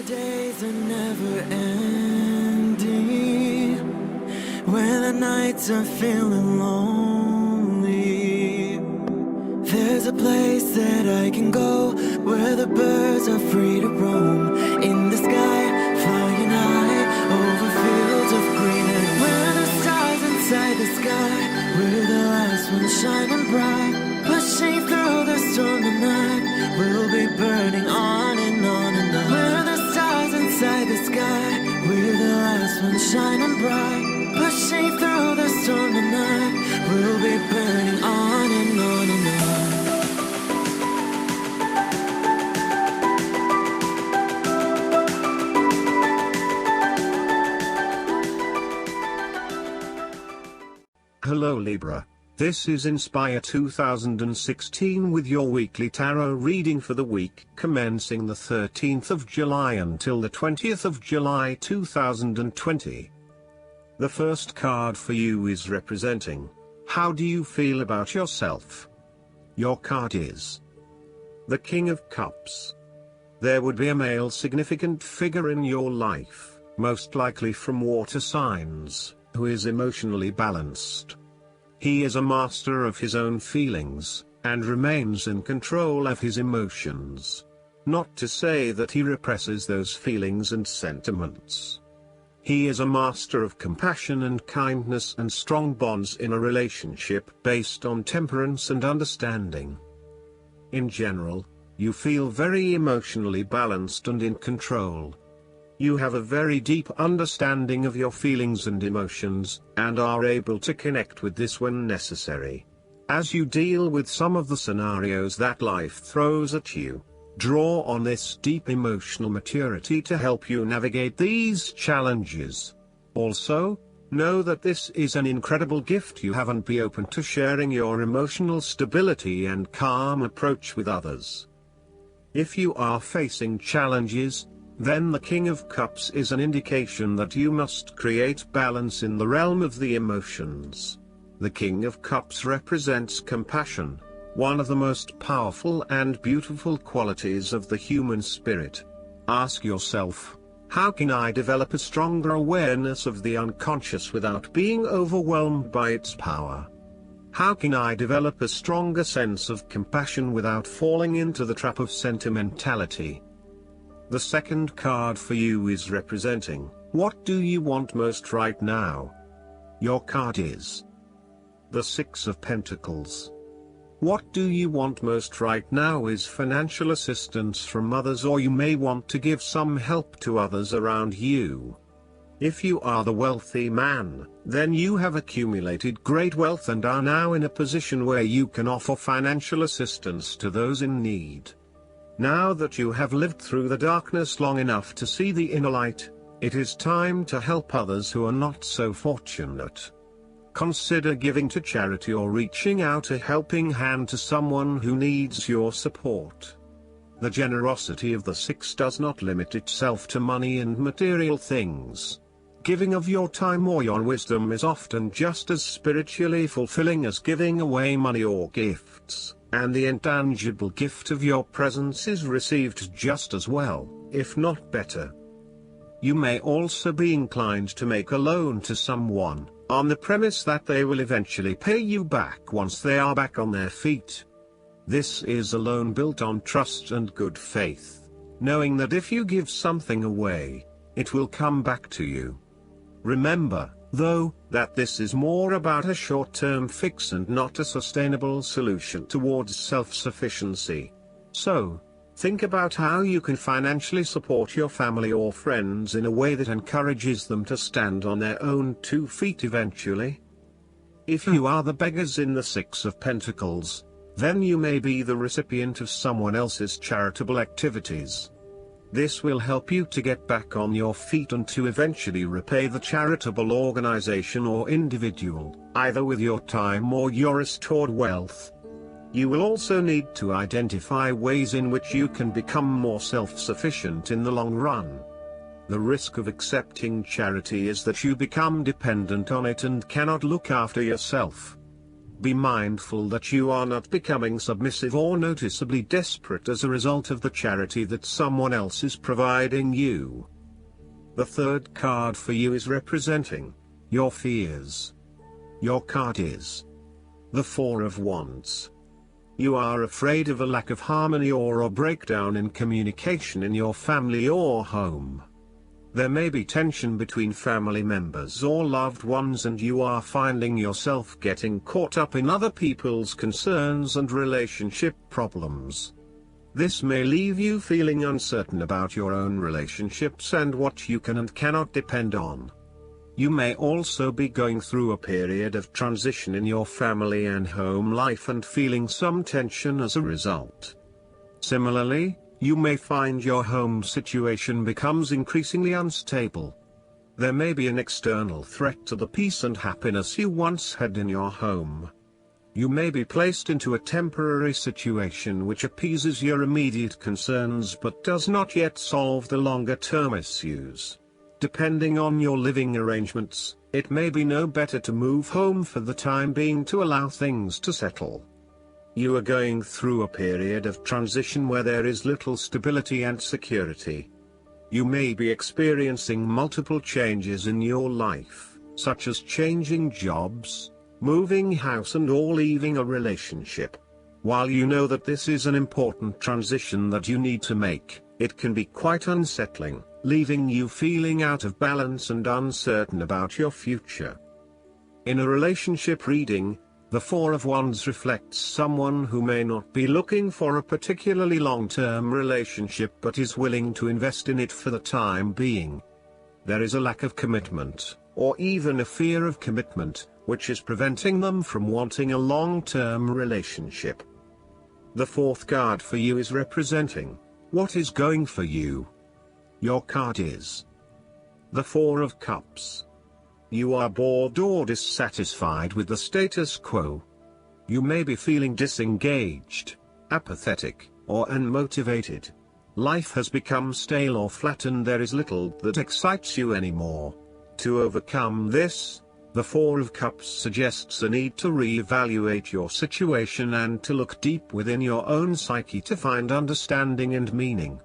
days are never ending, when the nights are feeling lonely, there's a place that I can go, where the birds are free to roam, in the sky, flying high, over fields of green, and where the stars inside the sky, we're the last ones shining bright, pushing through the storm tonight, we'll be burning on and on and on. We're the stars inside the sky, we're the last ones shining bright, pushing through the storm tonight, we'll be burning on and on and on. Hello Libra, this is Inspire 2016 with your weekly tarot reading for the week commencing the 13th of July until the 20th of July 2020. The first card for you is representing, how do you feel about yourself? Your card is the King of Cups. There would be a male significant figure in your life, most likely from water signs, who is emotionally balanced. He is a master of his own feelings, and remains in control of his emotions. Not to say that he represses those feelings and sentiments. He is a master of compassion and kindness and strong bonds in a relationship based on temperance and understanding. In general, you feel very emotionally balanced and in control. You have a very deep understanding of your feelings and emotions, and are able to connect with this when necessary. As you deal with some of the scenarios that life throws at you, draw on this deep emotional maturity to help you navigate these challenges. Also, know that this is an incredible gift you have, and be open to sharing your emotional stability and calm approach with others. If you are facing challenges, then the King of Cups is an indication that you must create balance in the realm of the emotions. The King of Cups represents compassion, one of the most powerful and beautiful qualities of the human spirit. Ask yourself, how can I develop a stronger awareness of the unconscious without being overwhelmed by its power? How can I develop a stronger sense of compassion without falling into the trap of sentimentality? The second card for you is representing, what do you want most right now? Your card is the Six of Pentacles. What do you want most right now is financial assistance from others, or you may want to give some help to others around you. If you are the wealthy man, then you have accumulated great wealth and are now in a position where you can offer financial assistance to those in need. Now that you have lived through the darkness long enough to see the inner light, it is time to help others who are not so fortunate. Consider giving to charity or reaching out a helping hand to someone who needs your support. The generosity of the Six does not limit itself to money and material things. Giving of your time or your wisdom is often just as spiritually fulfilling as giving away money or gifts. And the intangible gift of your presence is received just as well, if not better. You may also be inclined to make a loan to someone, on the premise that they will eventually pay you back once they are back on their feet. This is a loan built on trust and good faith, knowing that if you give something away, it will come back to you. Remember, though, that this is more about a short-term fix and not a sustainable solution towards self-sufficiency. So, think about how you can financially support your family or friends in a way that encourages them to stand on their own 2 feet eventually. If you are the beggars in the Six of Pentacles, then you may be the recipient of someone else's charitable activities. This will help you to get back on your feet and to eventually repay the charitable organization or individual, either with your time or your restored wealth. You will also need to identify ways in which you can become more self-sufficient in the long run. The risk of accepting charity is that you become dependent on it and cannot look after yourself. Be mindful that you are not becoming submissive or noticeably desperate as a result of the charity that someone else is providing you. The third card for you is representing your fears. Your card is the Four of Wands. You are afraid of a lack of harmony or a breakdown in communication in your family or home. There may be tension between family members or loved ones, and you are finding yourself getting caught up in other people's concerns and relationship problems. This may leave you feeling uncertain about your own relationships and what you can and cannot depend on. You may also be going through a period of transition in your family and home life and feeling some tension as a result. Similarly, you may find your home situation becomes increasingly unstable. There may be an external threat to the peace and happiness you once had in your home. You may be placed into a temporary situation which appeases your immediate concerns but does not yet solve the longer-term issues. Depending on your living arrangements, it may be no better to move home for the time being to allow things to settle. You are going through a period of transition where there is little stability and security. You may be experiencing multiple changes in your life, such as changing jobs, moving house or leaving a relationship. While you know that this is an important transition that you need to make, it can be quite unsettling, leaving you feeling out of balance and uncertain about your future. In a relationship reading, the Four of Wands reflects someone who may not be looking for a particularly long-term relationship but is willing to invest in it for the time being. There is a lack of commitment, or even a fear of commitment, which is preventing them from wanting a long-term relationship. The fourth card for you is representing what is going for you. Your card is the Four of Cups. You are bored or dissatisfied with the status quo. You may be feeling disengaged, apathetic, or unmotivated. Life has become stale or flat and there is little that excites you anymore. To overcome this, the Four of Cups suggests a need to re-evaluate your situation and to look deep within your own psyche to find understanding and meaning.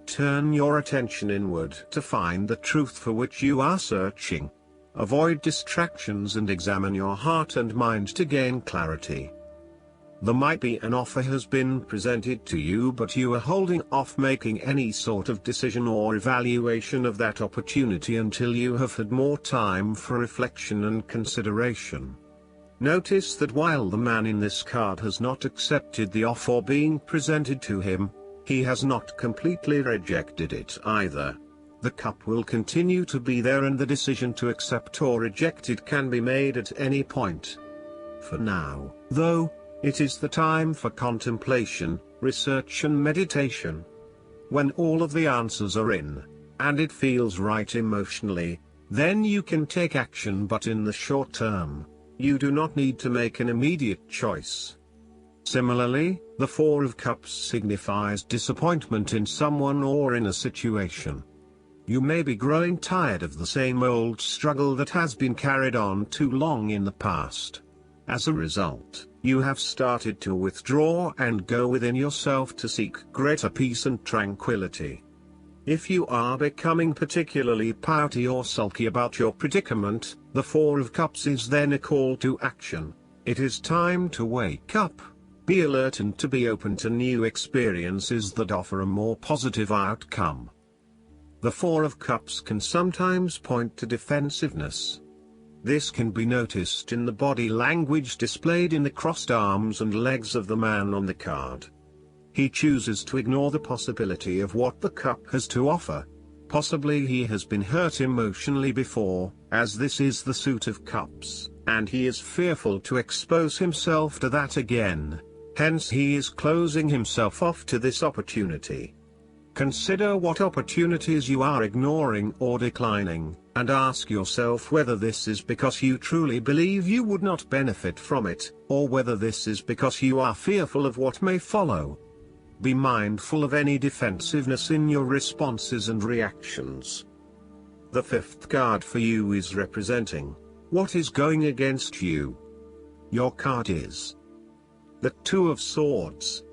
Turn your attention inward to find the truth for which you are searching. Avoid distractions and examine your heart and mind to gain clarity. There might be an offer has been presented to you, but you are holding off making any sort of decision or evaluation of that opportunity until you have had more time for reflection and consideration. Notice that while the man in this card has not accepted the offer being presented to him, he has not completely rejected it either. The cup will continue to be there and the decision to accept or reject it can be made at any point. For now, though, it is the time for contemplation, research and meditation. When all of the answers are in, and it feels right emotionally, then you can take action, but in the short term, you do not need to make an immediate choice. Similarly, the Four of Cups signifies disappointment in someone or in a situation. You may be growing tired of the same old struggle that has been carried on too long in the past. As a result, you have started to withdraw and go within yourself to seek greater peace and tranquility. If you are becoming particularly pouty or sulky about your predicament, the Four of Cups is then a call to action. It is time to wake up, be alert and to be open to new experiences that offer a more positive outcome. The Four of Cups can sometimes point to defensiveness. This can be noticed in the body language displayed in the crossed arms and legs of the man on the card. He chooses to ignore the possibility of what the cup has to offer. Possibly he has been hurt emotionally before, as this is the Suit of Cups, and he is fearful to expose himself to that again. Hence he is closing himself off to this opportunity. Consider what opportunities you are ignoring or declining, and ask yourself whether this is because you truly believe you would not benefit from it, or whether this is because you are fearful of what may follow. Be mindful of any defensiveness in your responses and reactions. The fifth card for you is representing what is going against you. Your card is the Two of Swords.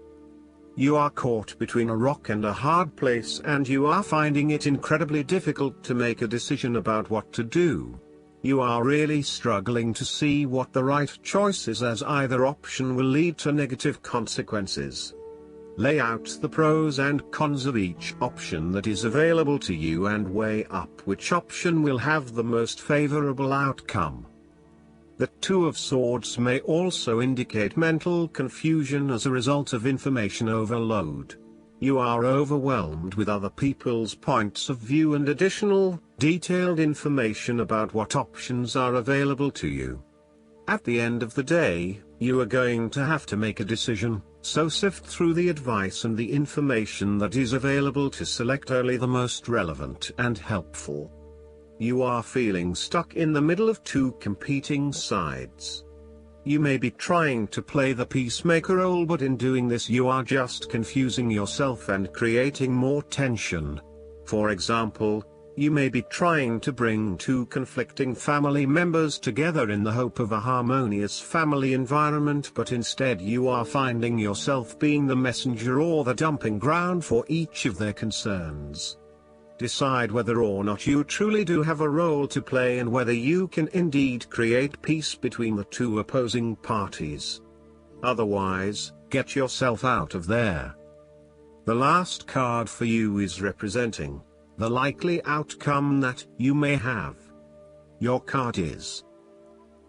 You are caught between a rock and a hard place, and you are finding it incredibly difficult to make a decision about what to do. You are really struggling to see what the right choice is, as either option will lead to negative consequences. Lay out the pros and cons of each option that is available to you and weigh up which option will have the most favorable outcome. The Two of Swords may also indicate mental confusion as a result of information overload. You are overwhelmed with other people's points of view and additional, detailed information about what options are available to you. At the end of the day, you are going to have to make a decision, so sift through the advice and the information that is available to select only the most relevant and helpful. You are feeling stuck in the middle of two competing sides. You may be trying to play the peacemaker role, but in doing this you are just confusing yourself and creating more tension. For example, you may be trying to bring two conflicting family members together in the hope of a harmonious family environment, but instead you are finding yourself being the messenger or the dumping ground for each of their concerns. Decide whether or not you truly do have a role to play, and whether you can indeed create peace between the two opposing parties. Otherwise, get yourself out of there. The last card for you is representing the likely outcome that you may have. Your card is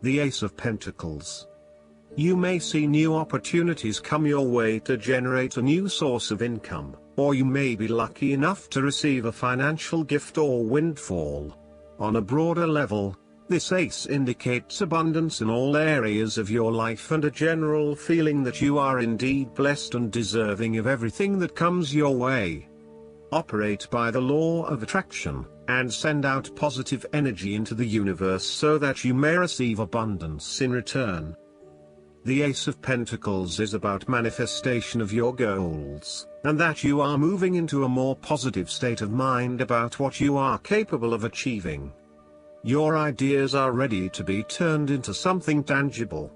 the Ace of Pentacles. You may see new opportunities come your way to generate a new source of income, or you may be lucky enough to receive a financial gift or windfall. On a broader level, this ace indicates abundance in all areas of your life and a general feeling that you are indeed blessed and deserving of everything that comes your way. Operate by the law of attraction, and send out positive energy into the universe so that you may receive abundance in return. The Ace of Pentacles is about manifestation of your goals, and that you are moving into a more positive state of mind about what you are capable of achieving. Your ideas are ready to be turned into something tangible.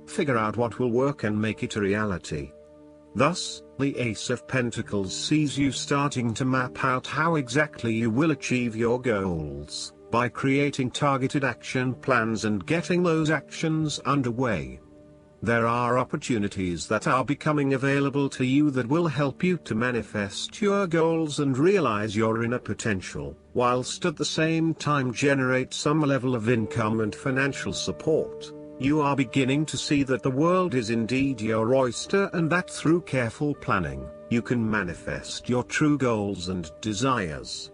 Figure out what will work and make it a reality. Thus, the Ace of Pentacles sees you starting to map out how exactly you will achieve your goals, by creating targeted action plans and getting those actions underway. There are opportunities that are becoming available to you that will help you to manifest your goals and realize your inner potential, whilst at the same time generate some level of income and financial support. You are beginning to see that the world is indeed your oyster, and that through careful planning, you can manifest your true goals and desires.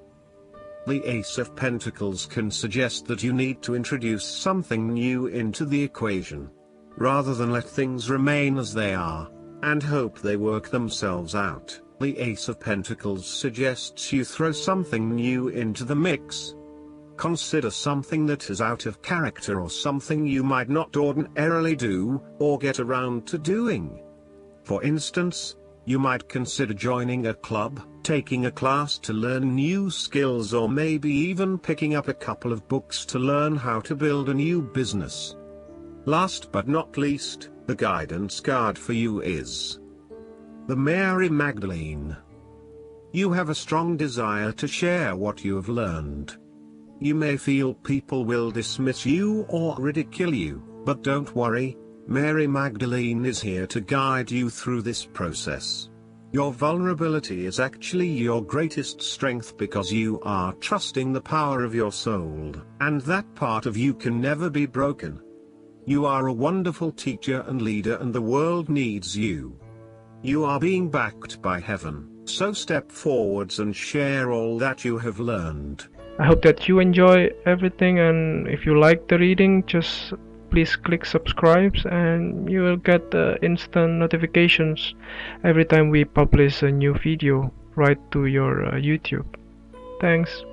The Ace of Pentacles can suggest that you need to introduce something new into the equation, rather than let things remain as they are, and hope they work themselves out. The Ace of Pentacles suggests you throw something new into the mix. Consider something that is out of character or something you might not ordinarily do, or get around to doing. For instance, you might consider joining a club, taking a class to learn new skills, or maybe even picking up a couple of books to learn how to build a new business. Last but not least, the guidance card for you is the Mary Magdalene. You have a strong desire to share what you have learned. You may feel people will dismiss you or ridicule you, but don't worry, Mary Magdalene is here to guide you through this process. Your vulnerability is actually your greatest strength, because you are trusting the power of your soul, and that part of you can never be broken. You are a wonderful teacher and leader, and the world needs you. You are being backed by heaven, so step forwards and share all that you have learned. I hope that you enjoy everything, and if you like the reading, just please click subscribe and you will get instant notifications every time we publish a new video right to your YouTube. Thanks.